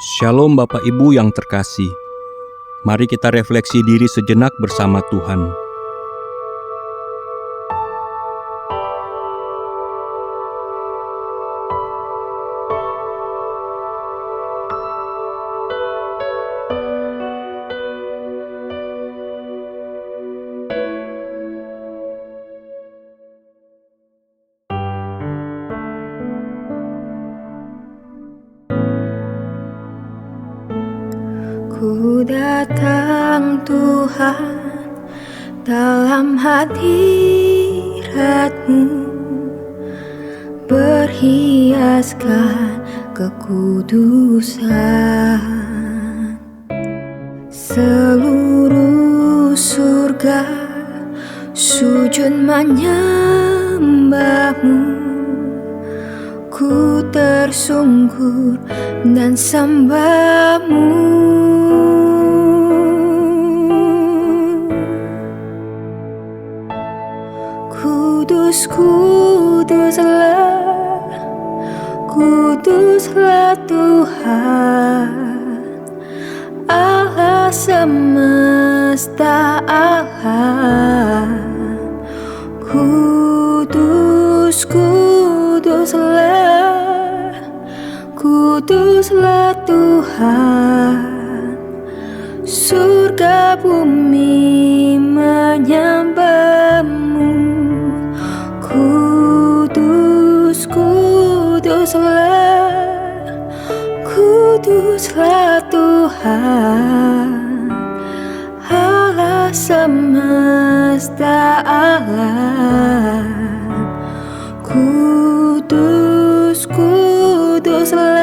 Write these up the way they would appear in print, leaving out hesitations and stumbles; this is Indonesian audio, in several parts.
Shalom Bapak Ibu yang terkasih. Mari kita refleksi diri sejenak bersama Tuhan. Ku datang Tuhan dalam hadirat-Mu, berhiaskan kekudusan. Seluruh surga sujud menyembah-Mu, ku tersungkur dan sembah-Mu. Kudus, kuduslah, kuduslah Tuhan, Allah semesta alam. Kudus, kuduslah, kuduslah Tuhan, surga bumi menyembah-Mu. Kudus, kuduslah, kuduslah Tuhan, Allah semesta alam. Kudus, kuduslah,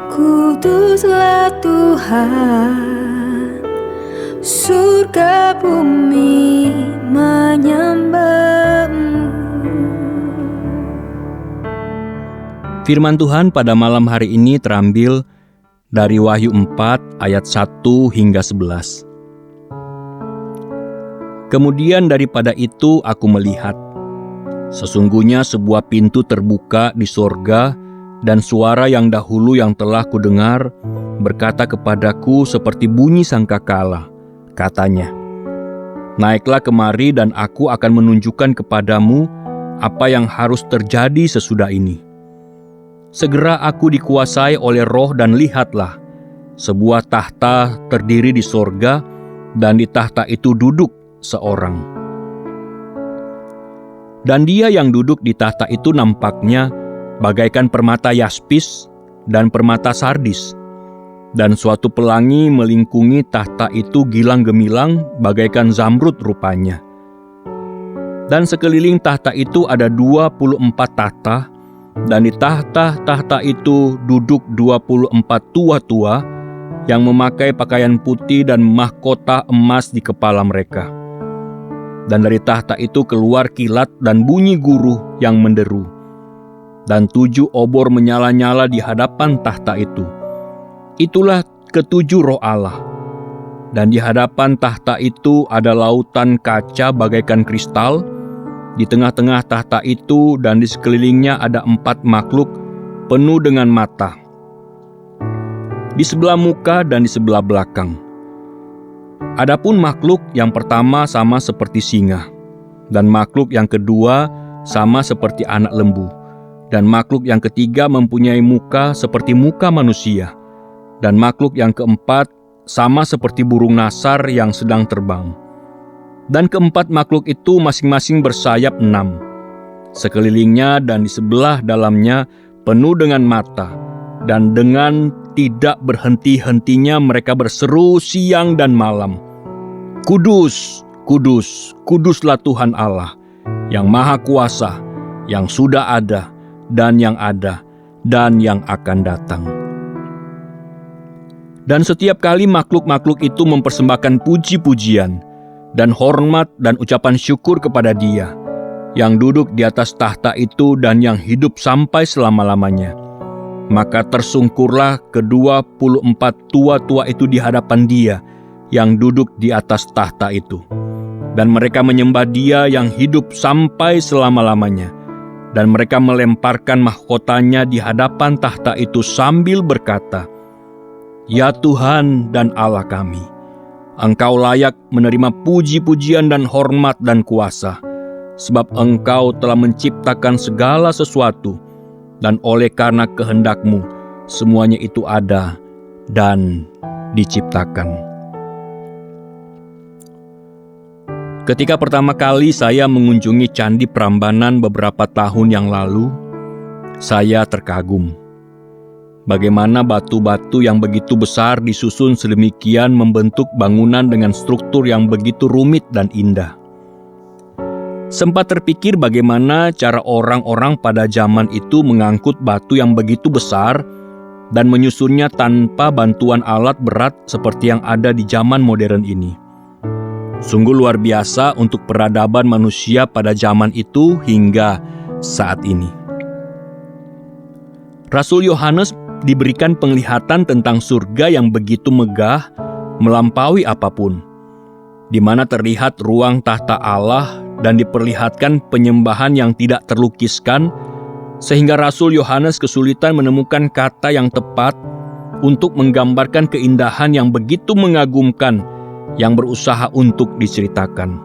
kuduslah Tuhan, surga bumi menyembah-Mu. Firman Tuhan pada malam hari ini terambil dari Wahyu 4 ayat 1 hingga 11. Kemudian daripada itu aku melihat, sesungguhnya sebuah pintu terbuka di sorga, dan suara yang dahulu yang telah kudengar berkata kepadaku seperti bunyi sangkakala. Katanya, naiklah kemari dan aku akan menunjukkan kepadamu apa yang harus terjadi sesudah ini. Segera aku dikuasai oleh Roh dan lihatlah, sebuah tahta terdiri di sorga, dan di tahta itu duduk seorang. Dan dia yang duduk di tahta itu nampaknya bagaikan permata yaspis dan permata sardis, dan suatu pelangi melingkungi tahta itu gilang gemilang bagaikan zamrud rupanya. Dan sekeliling tahta itu ada 24 tahta, dan di tahta-tahta itu duduk 24 tua-tua yang memakai pakaian putih dan mahkota emas di kepala mereka. Dan dari tahta itu keluar kilat dan bunyi guruh yang menderu. Dan 7 obor menyala-nyala di hadapan tahta itu. Itulah ketujuh roh Allah. Dan di hadapan tahta itu ada lautan kaca bagaikan kristal. Di tengah-tengah tahta itu dan di sekelilingnya ada 4 makhluk penuh dengan mata, di sebelah muka dan di sebelah belakang. Adapun makhluk yang pertama sama seperti singa, dan makhluk yang kedua sama seperti anak lembu, dan makhluk yang ketiga mempunyai muka seperti muka manusia, dan makhluk yang keempat sama seperti burung nasar yang sedang terbang. Dan keempat makhluk itu masing-masing bersayap 6. Sekelilingnya dan di sebelah dalamnya penuh dengan mata, dan dengan tidak berhenti-hentinya mereka berseru siang dan malam, Kudus, kudus, kuduslah Tuhan Allah, yang Maha Kuasa, yang sudah ada, dan yang akan datang. Dan setiap kali makhluk-makhluk itu mempersembahkan puji-pujian dan hormat dan ucapan syukur kepada Dia, yang duduk di atas tahta itu dan yang hidup sampai selama-lamanya. Maka tersungkurlah ke-24 tua-tua itu di hadapan Dia, yang duduk di atas tahta itu. Dan mereka menyembah Dia yang hidup sampai selama-lamanya, Dan mereka melemparkan mahkotanya di hadapan tahta itu sambil berkata, "Ya Tuhan dan Allah kami, Engkau layak menerima puji-pujian dan hormat dan kuasa, sebab Engkau telah menciptakan segala sesuatu, dan oleh karena kehendak-Mu, semuanya itu ada dan diciptakan." Ketika pertama kali saya mengunjungi Candi Prambanan beberapa tahun yang lalu, saya terkagum. Bagaimana batu-batu yang begitu besar disusun sedemikian membentuk bangunan dengan struktur yang begitu rumit dan indah. Sempat terpikir bagaimana cara orang-orang pada zaman itu mengangkut batu yang begitu besar dan menyusunnya tanpa bantuan alat berat seperti yang ada di zaman modern ini. Sungguh luar biasa untuk peradaban manusia pada zaman itu hingga saat ini. Rasul Yohanes diberikan penglihatan tentang surga yang begitu megah, melampaui apapun, di mana terlihat ruang tahta Allah dan diperlihatkan penyembahan yang tidak terlukiskan, sehingga Rasul Yohanes kesulitan menemukan kata yang tepat untuk menggambarkan keindahan yang begitu mengagumkan yang berusaha untuk diceritakan.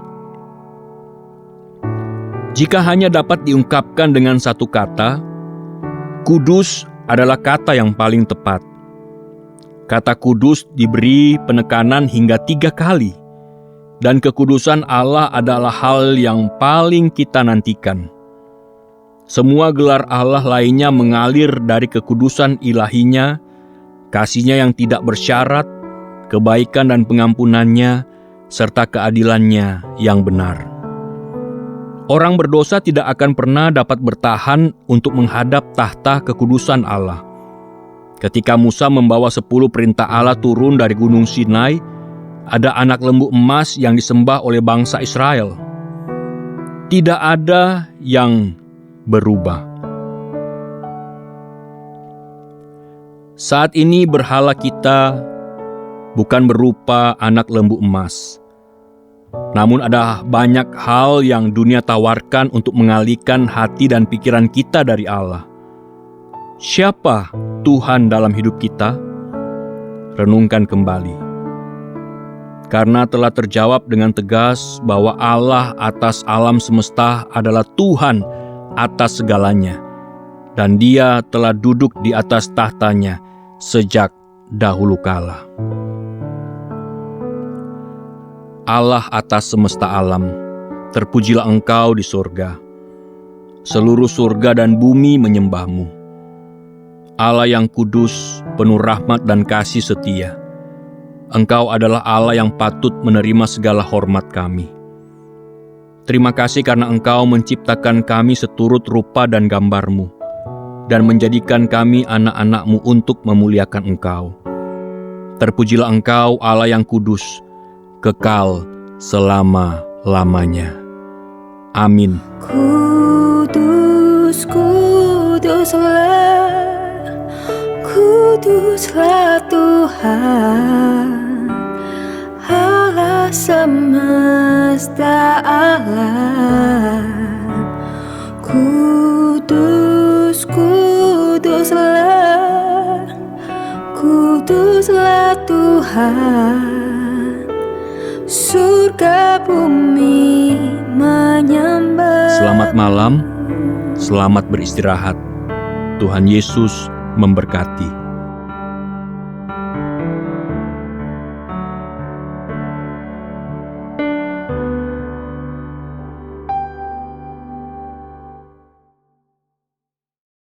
Jika hanya dapat diungkapkan dengan satu kata, kudus adalah kata yang paling tepat. Kata kudus diberi penekanan hingga 3 kali, dan kekudusan Allah adalah hal yang paling kita nantikan. Semua gelar Allah lainnya mengalir dari kekudusan ilahinya, kasih-Nya yang tidak bersyarat, kebaikan dan pengampunannya, serta keadilannya yang benar. Orang berdosa tidak akan pernah dapat bertahan untuk menghadap tahta kekudusan Allah. Ketika Musa membawa 10 perintah Allah turun dari Gunung Sinai, ada anak lembu emas yang disembah oleh bangsa Israel. Tidak ada yang berubah. Saat ini berhala kita bukan berupa anak lembu emas. Namun ada banyak hal yang dunia tawarkan untuk mengalihkan hati dan pikiran kita dari Allah. Siapa Tuhan dalam hidup kita? Renungkan kembali. Karena telah terjawab dengan tegas bahwa Allah atas alam semesta adalah Tuhan atas segalanya, dan Dia telah duduk di atas tahtanya sejak dahulu kala. Allah atas semesta alam, terpujilah Engkau di surga. Seluruh surga dan bumi menyembah-Mu. Allah yang kudus, penuh rahmat dan kasih setia. Engkau adalah Allah yang patut menerima segala hormat kami. Terima kasih karena Engkau menciptakan kami seturut rupa dan gambar-Mu, dan menjadikan kami anak-anak-Mu untuk memuliakan Engkau. Terpujilah Engkau, Allah yang kudus, kekal selama-lamanya. Amin. Kudus, kuduslah, kuduslah Tuhan, Allah semesta alam. Kudus, kuduslah, kuduslah Tuhan, surga bumi menyembah. Selamat malam, selamat beristirahat. Tuhan Yesus memberkati.